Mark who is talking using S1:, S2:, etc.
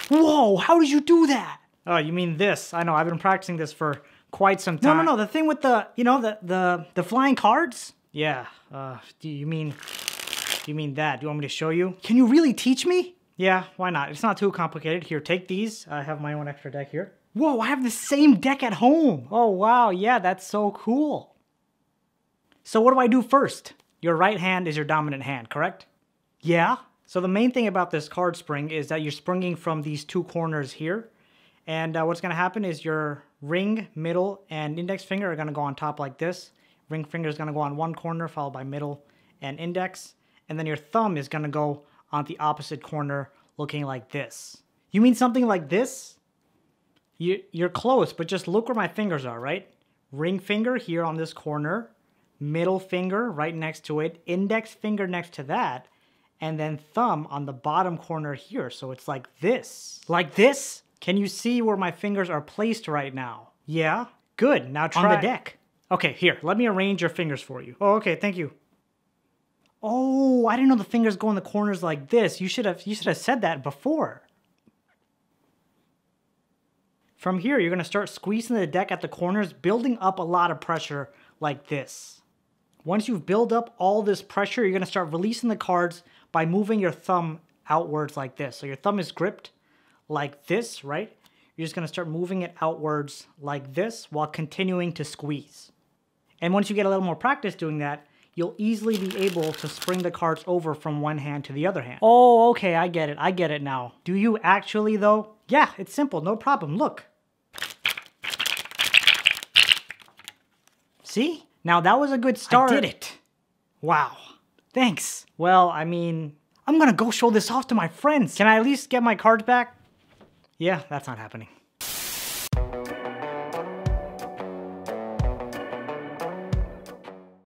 S1: Whoa, how did you do that?
S2: Oh, you mean this? I know, I've been practicing this for quite some time.
S1: No, the thing with the, you know, the flying cards?
S2: Yeah, do you mean that? Do you want me to show you?
S1: Can you really teach me?
S2: Yeah, why not? It's not too complicated. Here, take these. I have my own extra deck here.
S1: Whoa, I have the same deck at home.
S2: Oh, wow, yeah, that's so cool. So what do I do first? Your right hand is your dominant hand, correct?
S1: Yeah?
S2: So the main thing about this card spring is that you're springing from these two corners here. And what's going to happen is your ring, middle, and index finger are going to go on top like this. Ring finger is going to go on one corner, followed by middle and index. And then your thumb is going to go on the opposite corner, looking like this. You mean something like this? You're close, but just look where my fingers are, right? Ring finger here on this corner, middle finger right next to it, index finger next to that, and then thumb on the bottom corner here. So it's like this.
S1: Like this?
S2: Can you see where my fingers are placed right now? Yeah? Good, now try.
S1: On the deck.
S2: Okay, here, let me arrange your fingers for you. Oh, okay, thank you.
S1: Oh, I didn't know the fingers go in the corners like this. You should have said that before.
S2: From here, you're going to start squeezing the deck at the corners, building up a lot of pressure like this. Once you've built up all this pressure, you're going to start releasing the cards by moving your thumb outwards like this. So your thumb is gripped like this, right? You're just going to start moving it outwards like this while continuing to squeeze. And once you get a little more practice doing that, you'll easily be able to spring the cards over from one hand to the other hand.
S1: Oh, okay, I get it now.
S2: Do you actually though? Yeah, it's simple, no problem, look.
S1: See?
S2: Now that was a good start.
S1: I did it.
S2: Wow.
S1: Thanks.
S2: Well, I mean,
S1: I'm gonna go show this off to my friends.
S2: Can I at least get my cards back? Yeah, that's not happening.